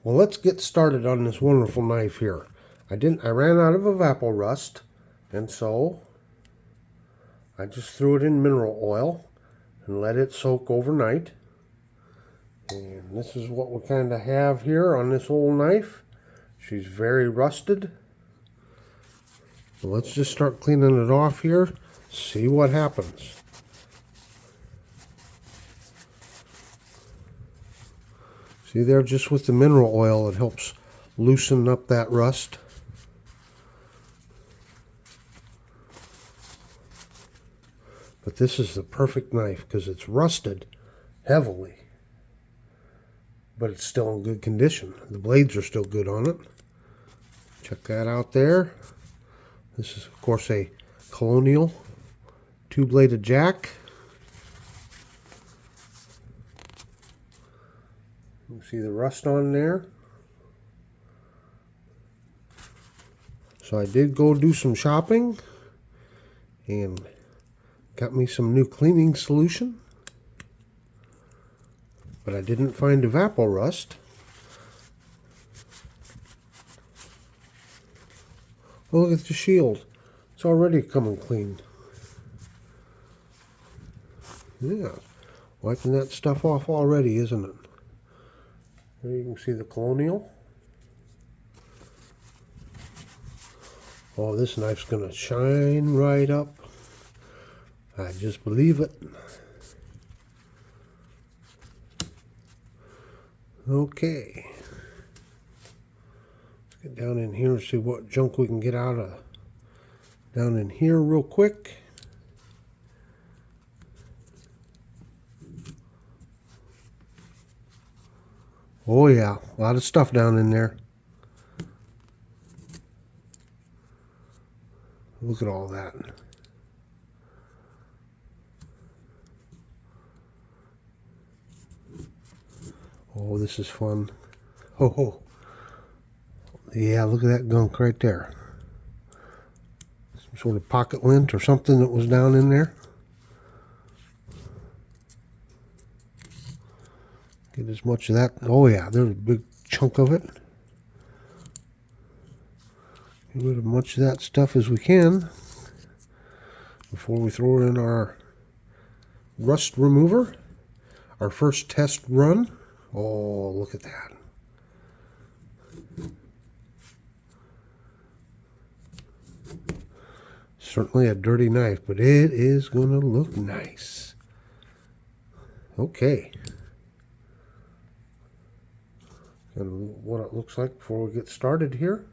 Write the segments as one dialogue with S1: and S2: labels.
S1: Well, let's get started on this wonderful knife here. I ran out of evapor rust, and so I just threw it in mineral oil and let it soak overnight. And this is what we kind of have here on this old knife. She's very rusted. So let's just start cleaning it off here, see what happens. See there, just with the mineral oil, it helps loosen up that rust. But this is the perfect knife because it's rusted heavily, but it's still in good condition. The blades are still good on it. Check that out there. This is, of course, a Colonial Two Bladed Jack. You see the rust on there. So I did go do some shopping and got me some new cleaning solution. But I didn't find evapor rust. Oh, look at the shield. It's already coming clean. Yeah, wiping that stuff off already, isn't it? There you can see the Colonial. Oh, this knife's gonna shine right up. I just believe it. Okay. Let's get down in here and see what junk we can get out of down in here real quick. Oh yeah, a lot of stuff down in there. Look at all that. Oh, this is fun. Oh, yeah, look at that gunk right there. Some sort of pocket lint or something that was down in there. Get as much of that. Oh yeah, there's a big chunk of it. Get rid of as much of that stuff as we can before we throw in our rust remover. Our first test run. Oh, look at that. Certainly a dirty knife, but it is going to look nice. Okay. And what it looks like before we get started here.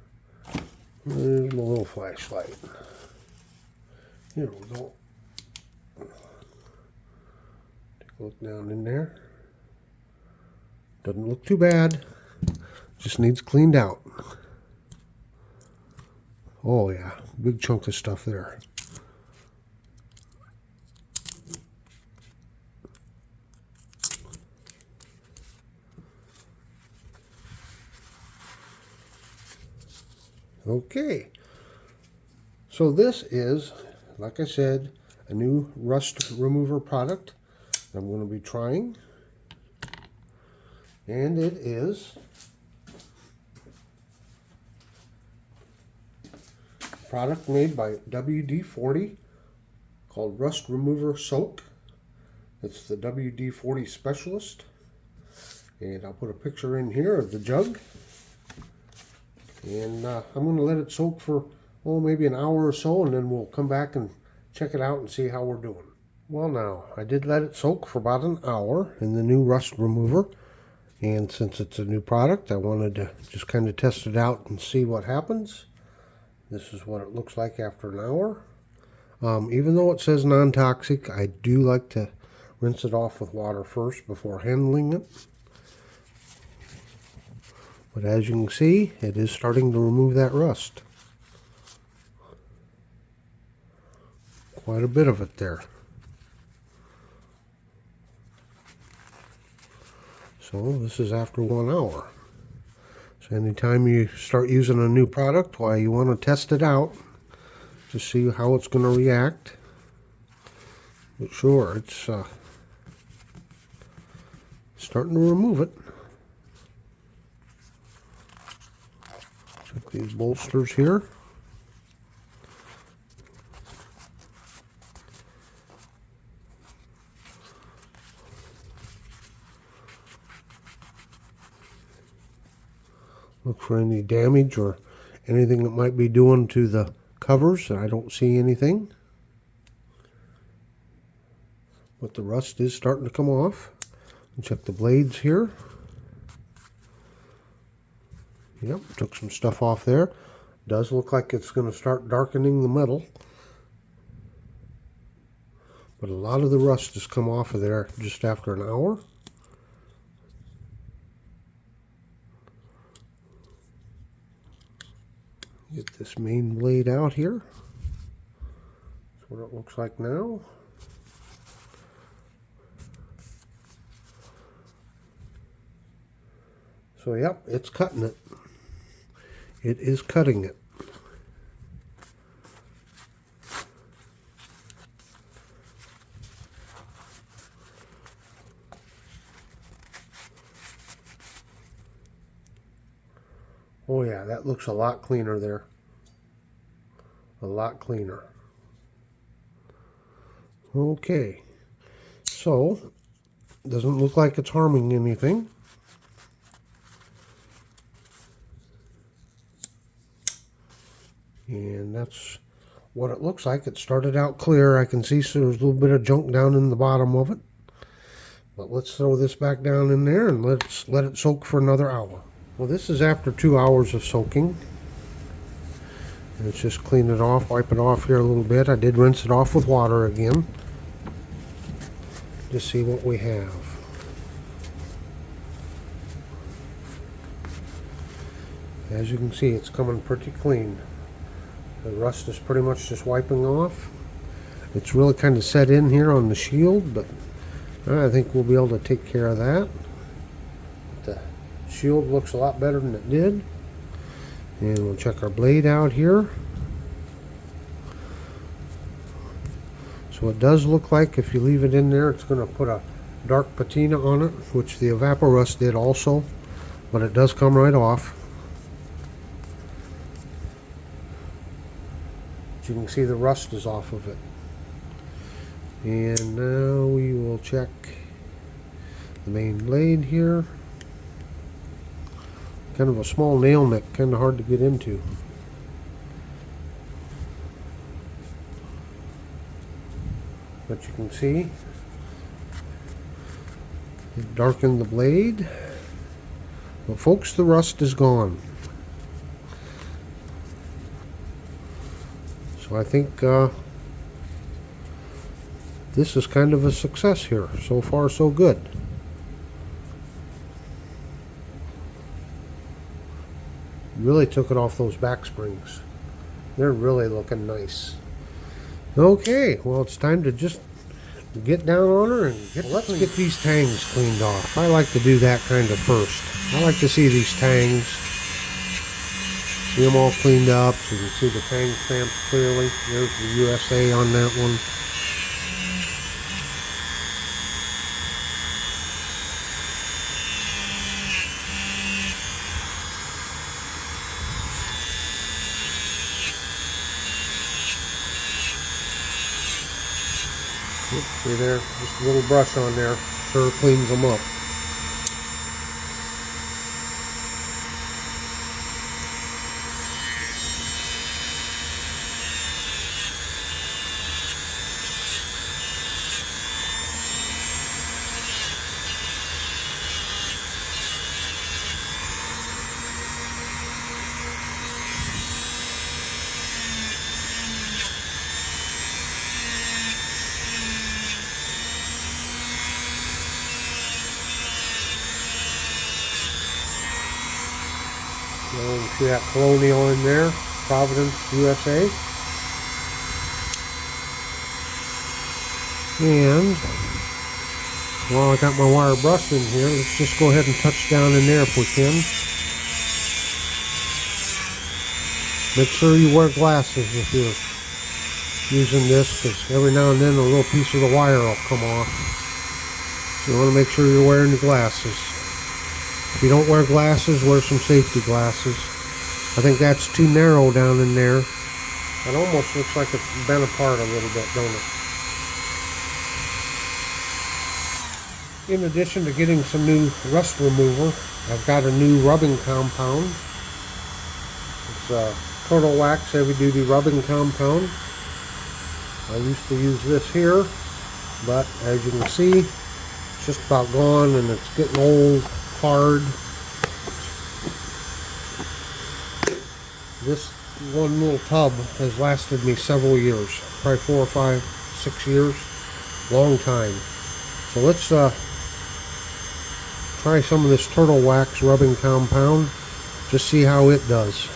S1: There's my little flashlight. Here we go. Take a look down in there. Doesn't look too bad. Just needs cleaned out. Oh yeah, big chunk of stuff there. Okay, so this is, like I said, a new rust remover product I'm going to be trying, and it is a product made by WD-40 called Rust Remover Soak. It's the WD-40 Specialist, and I'll put a picture in here of the jug. And I'm going to let it soak for, maybe an hour or so, and then we'll come back and check it out and see how we're doing. Well, now, I did let it soak for about an hour in the new rust remover. And since it's a new product, I wanted to just kind of test it out and see what happens. This is what it looks like after an hour. Even though it says non-toxic, I do like to rinse it off with water first before handling it. But as you can see, it is starting to remove that rust. Quite a bit of it there. So this is after 1 hour. So anytime you start using a new product, why, you want to test it out to see how it's going to react. But sure, it's starting to remove it. Check these bolsters here. Look for any damage or anything that might be doing to the covers. I don't see anything. But the rust is starting to come off. Check the blades here. Yep, took some stuff off there. Does look like it's going to start darkening the metal. But a lot of the rust has come off of there just after an hour. Get this main blade out here. That's what it looks like now. So yep, it's cutting it. It is cutting it. Oh yeah, that looks a lot cleaner there. A lot cleaner. Okay. So, doesn't look like it's harming anything. And that's what it looks like. It started out clear. I can see there's a little bit of junk down in the bottom of it. But let's throw this back down in there and let's let it soak for another hour. Well, this is after 2 hours of soaking. And let's just clean it off, wipe it off here a little bit. I did rinse it off with water again. Just see what we have. As you can see, it's coming pretty clean. The rust is pretty much just wiping off. It's really kind of set in here on the shield, but I think we'll be able to take care of that. The shield looks a lot better than it did. And we'll check our blade out here. So it does look like if you leave it in there, it's going to put a dark patina on it, which the Evaporust did also, but it does come right off. You can see the rust is off of it. And now we will check the main blade here. Kind of a small nail neck, kind of hard to get into. But you can see it darkened the blade. But folks, the rust is gone. So I think this is kind of a success here. So far, so good. Really took it off those back springs. They're really looking nice. Okay, well, it's time to just get down on her and let's get these tangs cleaned off. I like to do that kind of first. I like to see these tangs. See them all cleaned up so you can see the tang stamps clearly. There's the USA on that one. See there, just a little brush on there, sure cleans them up. You see that Colonial in there, Providence, USA. And while I got my wire brush in here, let's just go ahead and touch down in there if we can. Make sure you wear glasses if you're using this, because every now and then a little piece of the wire will come off. So you want to make sure you're wearing your glasses. If you don't wear glasses, wear some safety glasses. I think that's too narrow down in there. It almost looks like it's bent apart a little bit, don't it? In addition to getting some new rust remover, I've got a new rubbing compound. It's a Turtle Wax heavy duty rubbing compound. I used to use this here, but as you can see, it's just about gone and it's getting old, hard. This one little tub has lasted me several years, probably 4 or 5, 6 years, long time. So let's try some of this Turtle Wax rubbing compound, just see how it does.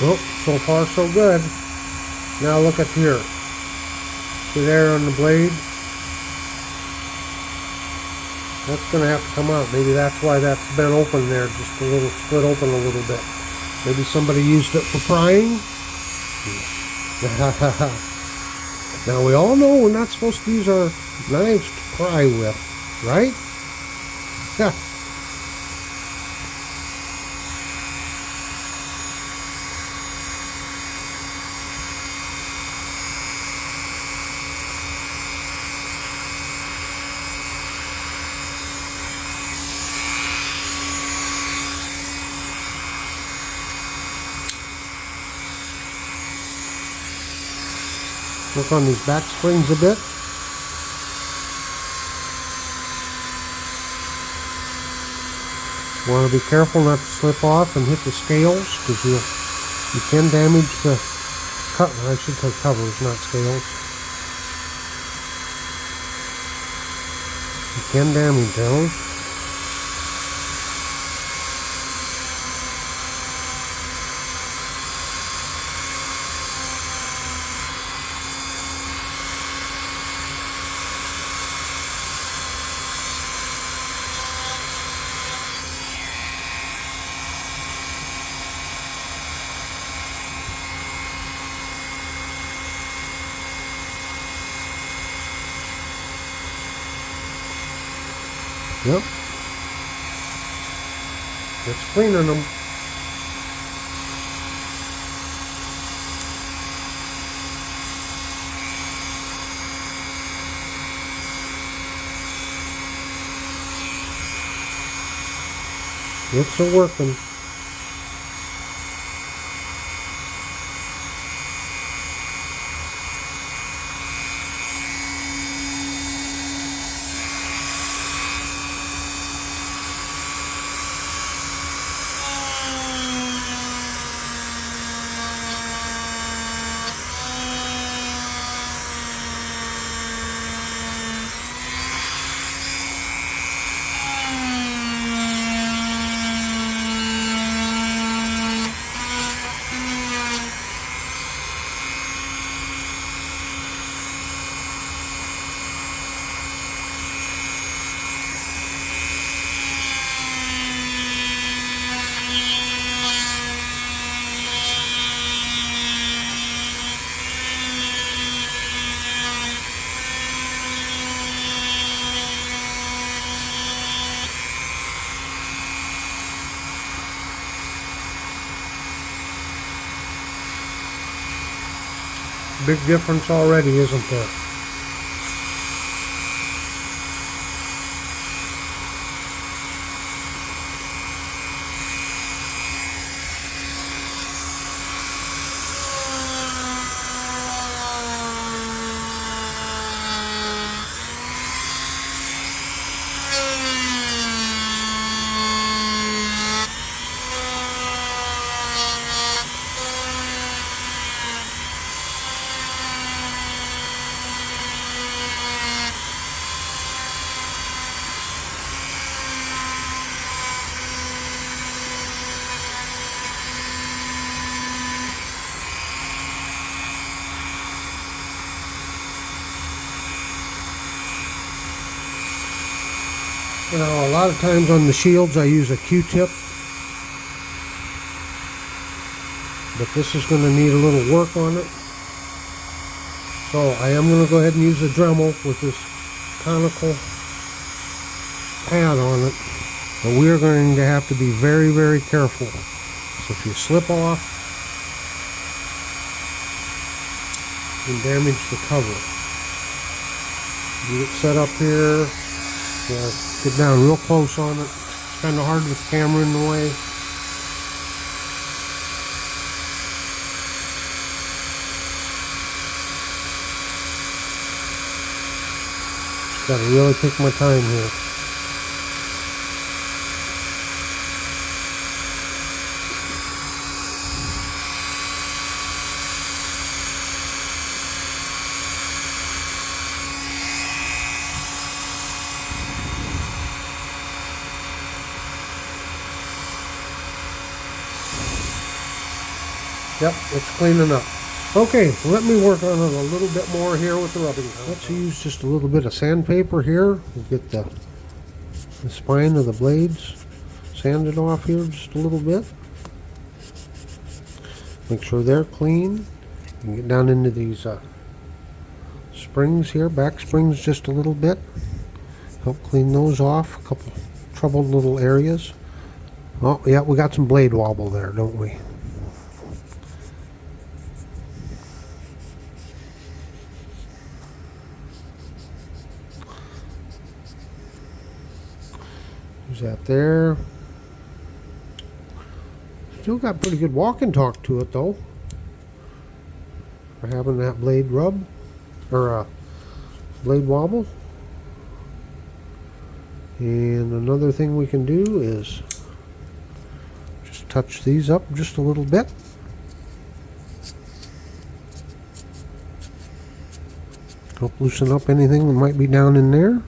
S1: Well, so far so good. Now look at here. See there on the blade? That's going to have to come out. Maybe that's why that's been open there, just a little split open a little bit. Maybe somebody used it for prying. Now we all know we're not supposed to use our knives to pry with, right? Yeah. Work on these back springs a bit. Want to be careful not to slip off and hit the scales, because you can damage the cover. I should say covers, not scales. You can damage those. Yep. It's cleaning them. It's a working. Big difference already, isn't there? Now, a lot of times on the shields I use a Q-tip, but this is going to need a little work on it. So I am going to go ahead and use a Dremel with this conical pad on it. But we are going to have to be very, very careful. So if you slip off, you can damage the cover. You get set up here. Get down real close on it. It's kind of hard with the camera in the way. Just got to really take my time here. Yep, it's cleaning up. Okay, let me work on it a little bit more here with the rubbing. Let's use just a little bit of sandpaper here. We'll get the spine of the blades sanded off here just a little bit. Make sure they're clean. You can get down into these springs here, back springs just a little bit. Help clean those off. A couple troubled little areas. Oh, yeah, we got some blade wobble there, don't we? Use that there. Still got pretty good walk and talk to it though, for having that blade rub or blade wobble. And another thing we can do is just touch these up just a little bit. Help loosen up anything that might be down in there.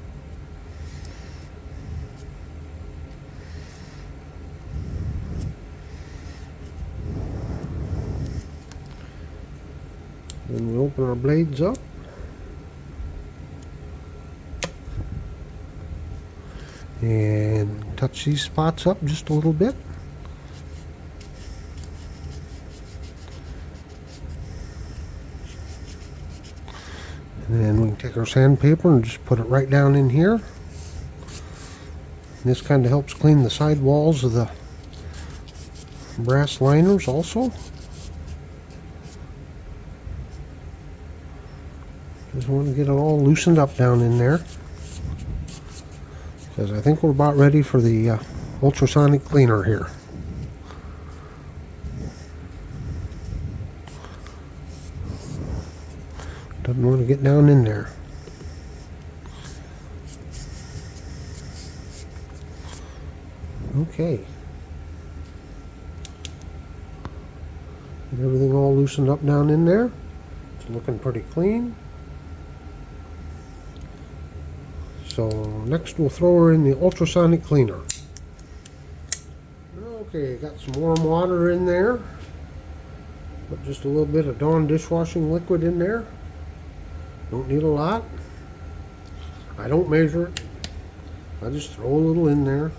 S1: Then we open our blades up. And touch these spots up just a little bit. And then we can take our sandpaper and just put it right down in here. And this kind of helps clean the side walls of the brass liners also. Just want to get it all loosened up down in there, because I think we're about ready for the ultrasonic cleaner here. Doesn't want to get down in there. Okay. Get everything all loosened up down in there. It's looking pretty clean. So next we'll throw her in the ultrasonic cleaner. Okay, got some warm water in there. Put just a little bit of Dawn dishwashing liquid in there. Don't need a lot. I don't measure it. I just throw a little in there.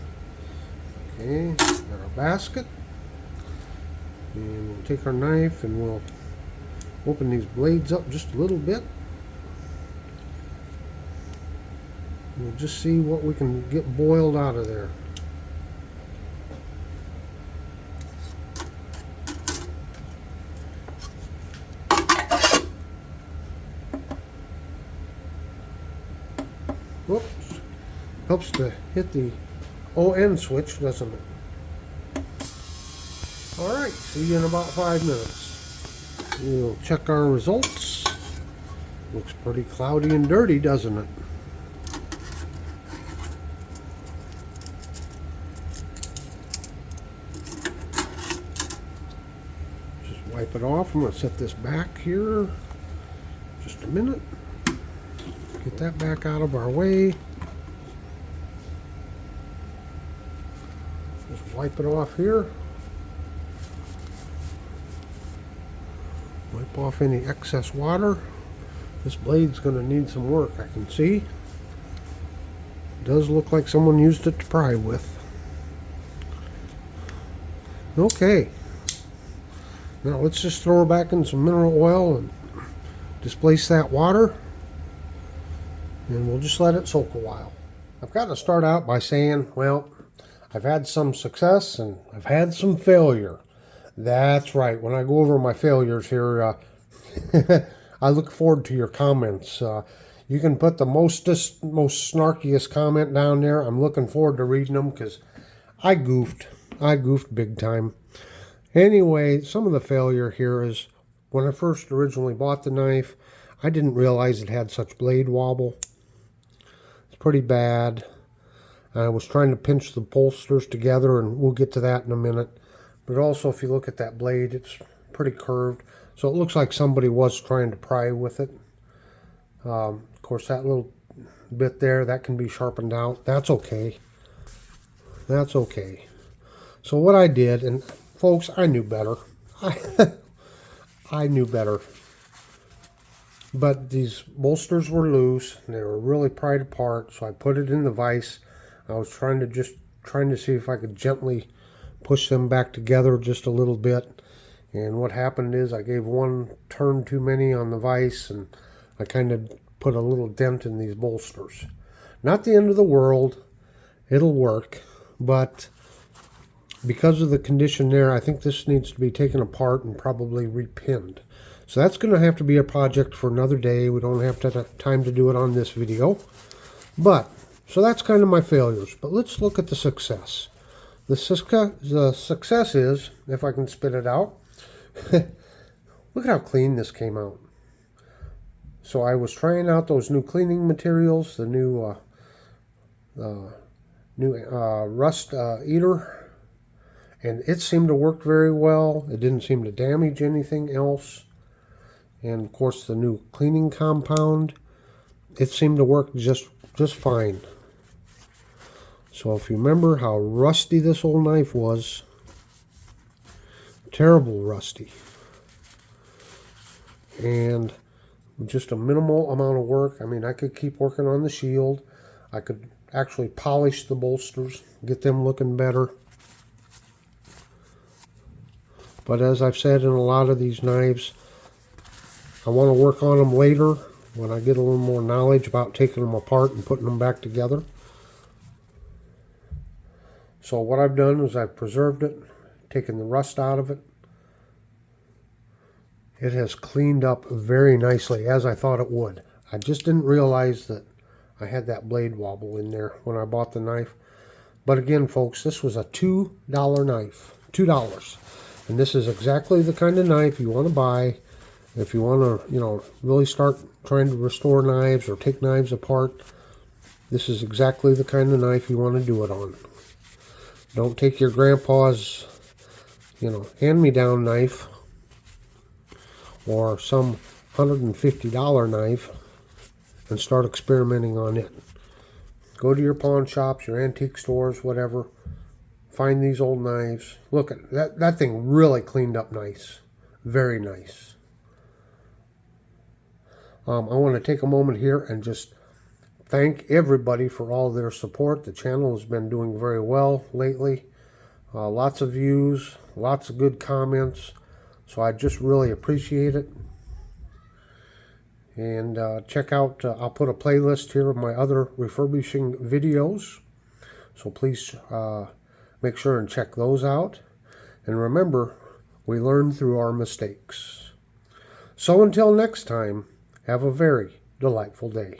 S1: Okay, got our basket. And we'll take our knife and we'll open these blades up just a little bit. We'll just see what we can get boiled out of there. Whoops. Helps to hit the ON switch, doesn't it? Alright, see you in about 5 minutes. We'll check our results. Looks pretty cloudy and dirty, doesn't it? Just wipe it off. I'm going to set this back here. Just a minute. Get that back out of our way. Just wipe it off here. Wipe off any excess water. This blade's going to need some work, I can see. It does look like someone used it to pry with. Okay. Now let's just throw her back in some mineral oil and displace that water. And we'll just let it soak a while. I've got to start out by saying, well, I've had some success and I've had some failure. That's right. When I go over my failures here, I look forward to your comments. You can put the most snarkiest comment down there. I'm looking forward to reading them because I goofed. I goofed big time. Anyway, some of the failure here is when I first originally bought the knife, I didn't realize it had such blade wobble. It's pretty bad. I was trying to pinch the bolsters together, and we'll get to that in a minute. But also, if you look at that blade, it's pretty curved. So it looks like somebody was trying to pry with it. Of course, that little bit there, that can be sharpened out. That's okay. That's okay. So what I did, and folks, I knew better. I knew better. But these bolsters were loose, and they were really pried apart, so I put it in the vise. I was trying to see if I could gently push them back together just a little bit. And what happened is I gave one turn too many on the vise, and I kind of put a little dent in these bolsters. Not the end of the world. It'll work. But because of the condition there, I think this needs to be taken apart and probably repinned. So that's going to have to be a project for another day. We don't have time to do it on this video. But, so that's kind of my failures. But let's look at the success. The success is, if I can spit it out, look at how clean this came out. So I was trying out those new cleaning materials, the new rust eater, and it seemed to work very well. It didn't seem to damage anything else. And of course the new cleaning compound, it seemed to work just fine. So if you remember how rusty this old knife was, terrible rusty. And just a minimal amount of work. I mean, I could keep working on the shield. I could actually polish the bolsters, get them looking better. But as I've said in a lot of these knives, I want to work on them later when I get a little more knowledge about taking them apart and putting them back together. So what I've done is I've preserved it, taken the rust out of it. It has cleaned up very nicely, as I thought it would. I just didn't realize that I had that blade wobble in there when I bought the knife. But again, folks, this was a $2 knife. $2. And this is exactly the kind of knife you want to buy if you want to, really start trying to restore knives or take knives apart. This is exactly the kind of knife you want to do it on. Don't take your grandpa's, hand-me-down knife or some $150 knife and start experimenting on it. Go to your pawn shops, your antique stores, whatever. Find these old knives. Look at that. That thing really cleaned up nice. Very nice. I want to take a moment here and just thank everybody for all their support. The channel has been doing very well lately. Lots of views, lots of good comments. So I just really appreciate it. And check out, I'll put a playlist here of my other refurbishing videos. So please make sure and check those out. And remember, we learn through our mistakes. So until next time, have a very delightful day.